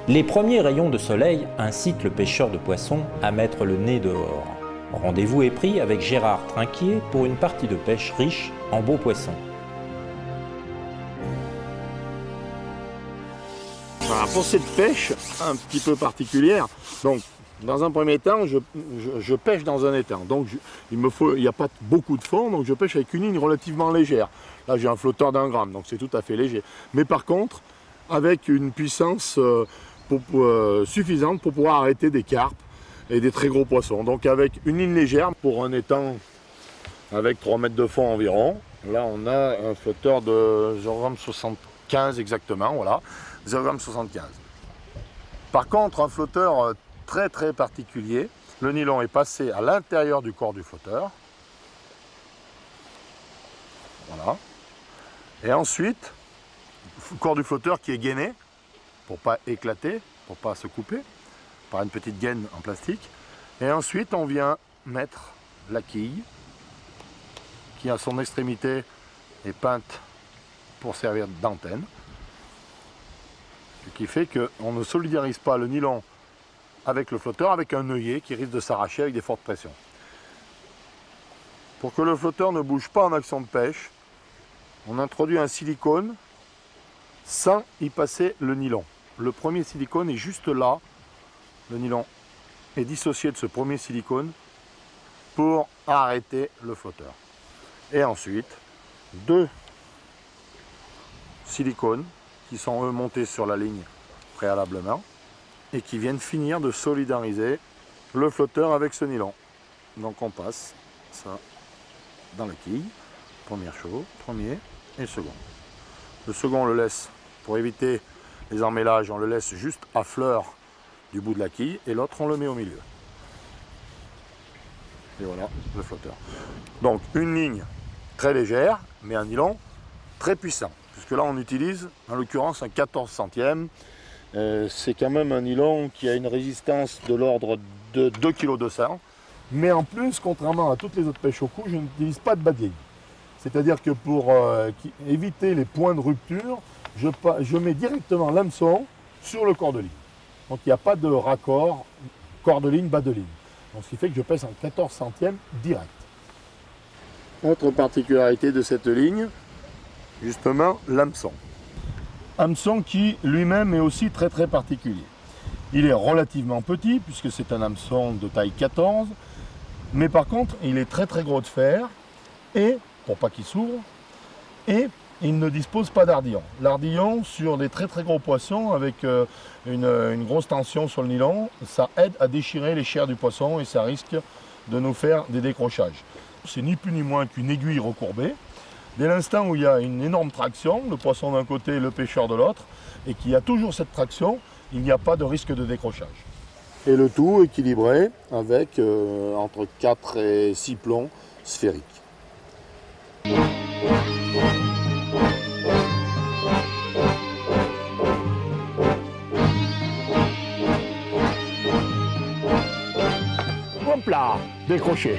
Les premiers rayons de soleil incitent le pêcheur de poissons à mettre le nez dehors. Rendez-vous est pris avec Gérard Trinquier pour une partie de pêche riche en beaux poissons. Voilà, pour cette pêche un petit peu particulière, donc dans un premier temps, je pêche dans un étang. Donc il n'y a pas beaucoup de fond, donc je pêche avec une ligne relativement légère. Là j'ai un flotteur d'1 gramme, donc c'est tout à fait léger. Mais par contre, avec une puissance suffisante pour pouvoir arrêter des carpes et des très gros poissons. Donc avec une ligne légère pour un étang avec 3 mètres de fond environ. Là on a un flotteur de 0,75 exactement, voilà, 0,75. Par contre, un flotteur très très particulier, le nylon est passé à l'intérieur du corps du flotteur. Voilà. Et ensuite, le corps du flotteur qui est gainé pour pas éclater, pour pas se couper, par une petite gaine en plastique. Et ensuite, on vient mettre la quille qui à son extrémité est peinte pour servir d'antenne. Ce qui fait qu'on ne solidarise pas le nylon avec le flotteur, avec un œillet qui risque de s'arracher avec des fortes pressions. Pour que le flotteur ne bouge pas en action de pêche, on introduit un silicone sans y passer le nylon. Le premier silicone est juste là, le nylon est dissocié de ce premier silicone pour arrêter le flotteur. Et ensuite, 2 silicones qui sont eux montés sur la ligne préalablement et qui viennent finir de solidariser le flotteur avec ce nylon. Donc on passe ça dans la quille, première chose, premier et second. Le second on le laisse, pour éviter les emmêlages, on le laisse juste à fleur du bout de la quille et l'autre on le met au milieu. Et voilà le flotteur. Donc une ligne très légère mais un nylon très puissant. Puisque là on utilise en l'occurrence un 14 centièmes. C'est quand même un nylon qui a une résistance de l'ordre de 2,2 kg. Mais en plus, contrairement à toutes les autres pêches au cou, je n'utilise pas de bas de ligne. C'est-à-dire que pour éviter les points de rupture, je mets directement l'hameçon sur le corps de ligne. Donc il n'y a pas de raccord, corps de ligne, bas de ligne. Donc, ce qui fait que je pêche en 14 centièmes direct. Autre particularité de cette ligne, justement l'hameçon. Hameçon qui lui-même est aussi très très particulier. Il est relativement petit puisque c'est un hameçon de taille 14, mais par contre il est très très gros de fer et, pour pas qu'il s'ouvre, et il ne dispose pas d'ardillon. L'ardillon sur des très très gros poissons avec une grosse tension sur le nylon, ça aide à déchirer les chairs du poisson et ça risque de nous faire des décrochages. C'est ni plus ni moins qu'une aiguille recourbée. Dès l'instant où il y a une énorme traction, le poisson d'un côté et le pêcheur de l'autre, et qu'il y a toujours cette traction, il n'y a pas de risque de décrochage. Et le tout équilibré avec entre 4 et 6 plombs sphériques. Hop là, décroché.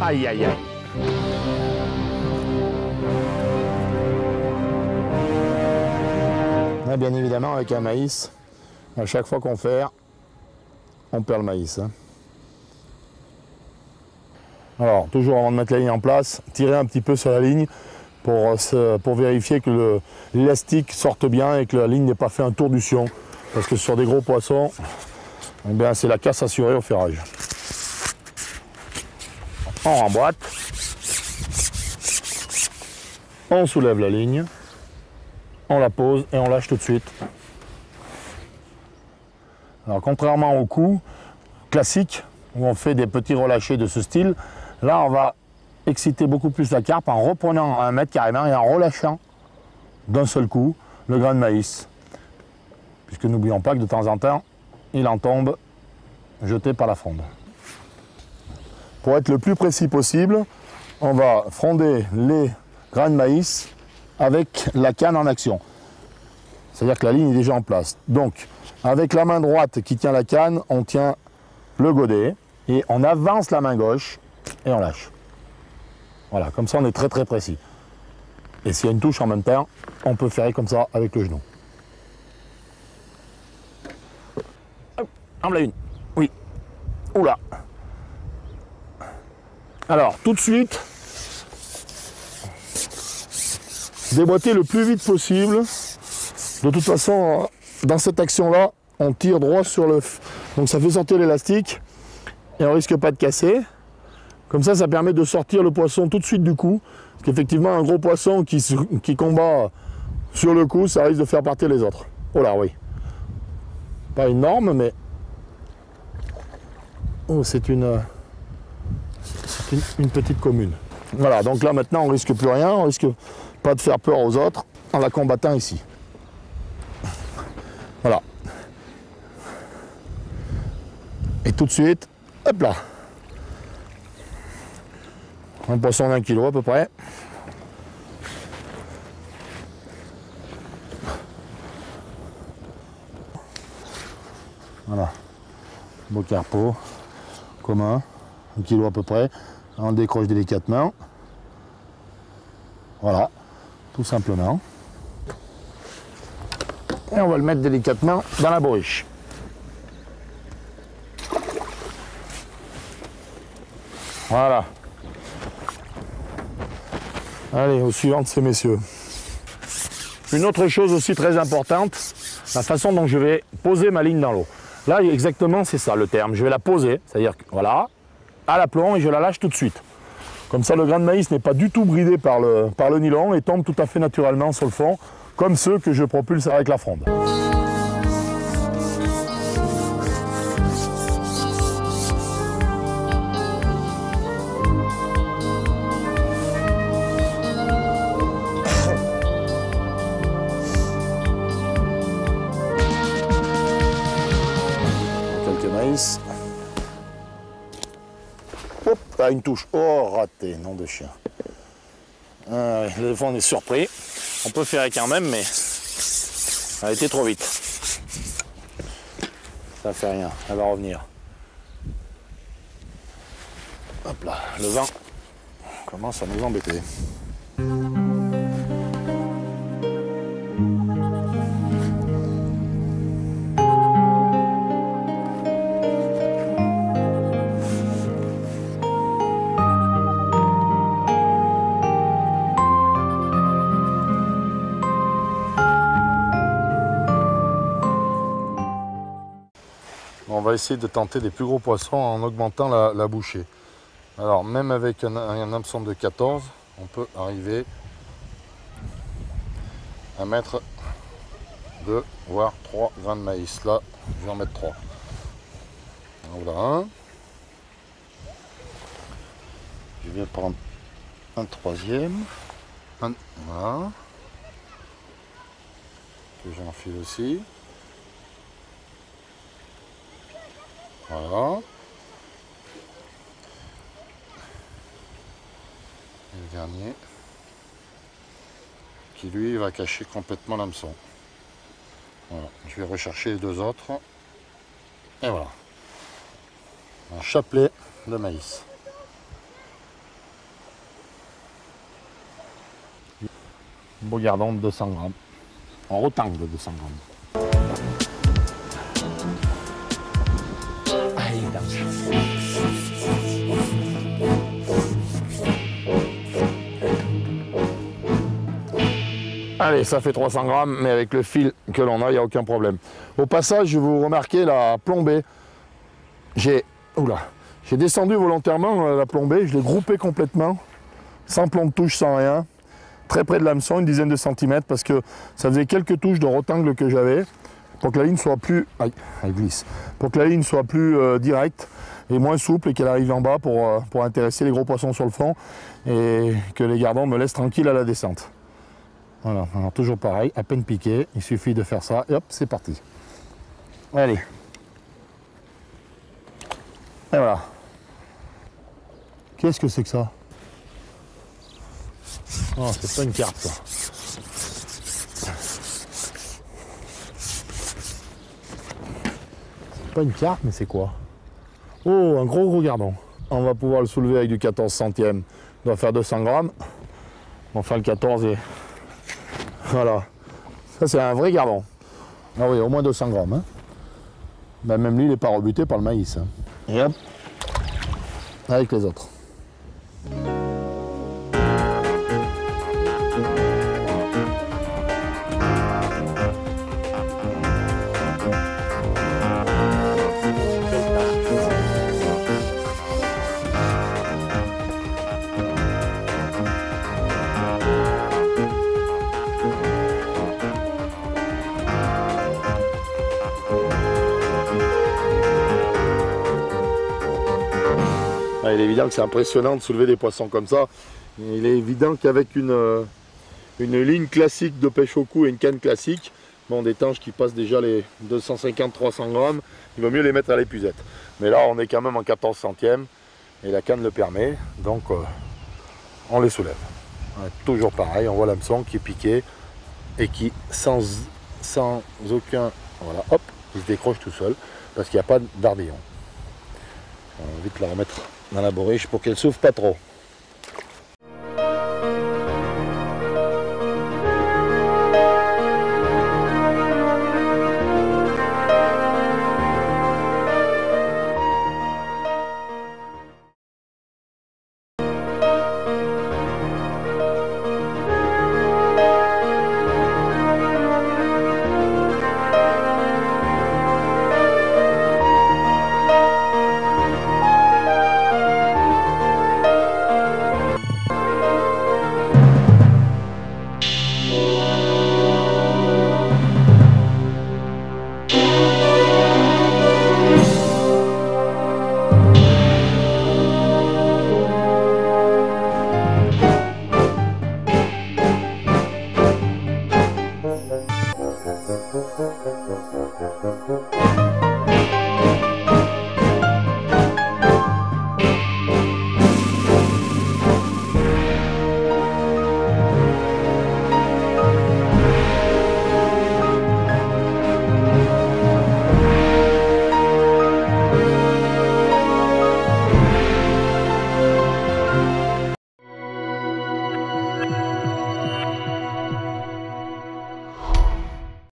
Aïe aïe aïe. Là, bien évidemment, avec un maïs, à chaque fois qu'on fait, on perd le maïs. Alors, toujours avant de mettre la ligne en place, tirer un petit peu sur la ligne pour vérifier que l'élastique sorte bien et que la ligne n'ait pas fait un tour du sion. Parce que sur des gros poissons, eh c'est la casse assurée au ferrage. On remboîte, on soulève la ligne, on la pose et on lâche tout de suite. Alors contrairement au coup classique où on fait des petits relâchés de ce style, là on va exciter beaucoup plus la carpe en reprenant un mètre carrément et en relâchant d'un seul coup le grain de maïs. Puisque n'oublions pas que de temps en temps, il en tombe jeté par la fronde. Pour être le plus précis possible, on va fronder les grains de maïs avec la canne en action. C'est-à-dire que la ligne est déjà en place. Donc, avec la main droite qui tient la canne, on tient le godet et on avance la main gauche et on lâche. Voilà, comme ça on est très très précis. Et s'il y a une touche en même temps, on peut faire comme ça avec le genou. en voilà une. Oui. Oula. Alors, tout de suite, déboîter le plus vite possible. De toute façon, dans cette action-là, on tire droit sur le... Donc ça fait sortir l'élastique et on ne risque pas de casser. Comme ça permet de sortir le poisson tout de suite du coup. Parce qu'effectivement, un gros poisson qui combat sur le coup, ça risque de faire partir les autres. Oh là, oui. Pas énorme, mais... Oh, c'est une petite commune. Voilà, donc là maintenant, on risque plus rien. On risque pas de faire peur aux autres en la combattant ici. Voilà. Et tout de suite, hop là. Un poisson d'1 kilo à peu près. Voilà. Beau carpeau, commun, 1 kilo à peu près. On le décroche délicatement. Voilà, tout simplement. Et on va le mettre délicatement dans la bourriche. Voilà. Allez, au suivant de ces messieurs. Une autre chose aussi très importante, la façon dont je vais poser ma ligne dans l'eau. Là, exactement, c'est ça le terme. Je vais la poser, c'est-à-dire que, voilà, à l'aplomb et je la lâche tout de suite. Comme ça, le grain de maïs n'est pas du tout bridé par le nylon et tombe tout à fait naturellement sur le fond, comme ceux que je propulse avec la fronde. Quelques maïs. Hop, ah, une touche. Oh, raté, nom de chien. Ah, ouais, des fois on est surpris. On peut faire quand même, mais elle a été trop vite. Ça fait rien, elle va revenir. Hop là, le vent commence à nous embêter. On va essayer de tenter des plus gros poissons en augmentant la bouchée. Alors même avec un hameçon de 14, on peut arriver à mettre 2 voire 3 grains de maïs. Là, je vais en mettre 3. Voilà un. Je vais prendre un troisième. Voilà. Que j'enfile aussi. Voilà. Et le dernier, qui lui va cacher complètement l'hameçon. Voilà. Je vais rechercher les deux autres. Et voilà. Un chapelet de maïs. Beau gardon de 200 grammes. En rotangle de 200 grammes. Allez, ça fait 300 grammes, mais avec le fil que l'on a, il n'y a aucun problème. Au passage, vous remarquez la plombée. J'ai descendu volontairement la plombée, je l'ai groupée complètement, sans plomb de touche, sans rien, très près de l'hameçon, une dizaine de centimètres, parce que ça faisait quelques touches de rotangle que j'avais, pour que la ligne soit plus... Aïe, elle glisse. Pour que la ligne soit plus directe et moins souple et qu'elle arrive en bas pour intéresser les gros poissons sur le fond et que les gardons me laissent tranquille à la descente. Voilà, alors toujours pareil, à peine piqué, il suffit de faire ça et hop, c'est parti. Allez. Et voilà. Qu'est-ce que c'est que ça? Oh, c'est pas une carte ça. C'est pas une carte, mais c'est quoi? Oh, un gros gardon. On va pouvoir le soulever avec du 14 centièmes. Il doit faire 200 grammes. On va faire le 14 et... Voilà. Ça, c'est un vrai gardon. Ah oui, au moins 200 grammes. Hein. Ben, même lui, il n'est pas rebuté par le maïs. Hein. Et hop, avec les autres. Il est évident que c'est impressionnant de soulever des poissons comme ça. Il est évident qu'avec une ligne classique de pêche au cou et une canne classique, bon, des tanches qui passent déjà les 250-300 grammes, il vaut mieux les mettre à l'épuisette. Mais là, on est quand même en 14 centièmes et la canne le permet, donc on les soulève. Toujours pareil, on voit l'hameçon qui est piqué et qui, sans aucun... Voilà, hop, il se décroche tout seul parce qu'il n'y a pas d'ardillon. On va vite la remettre dans la bourriche pour qu'elle souffre pas trop.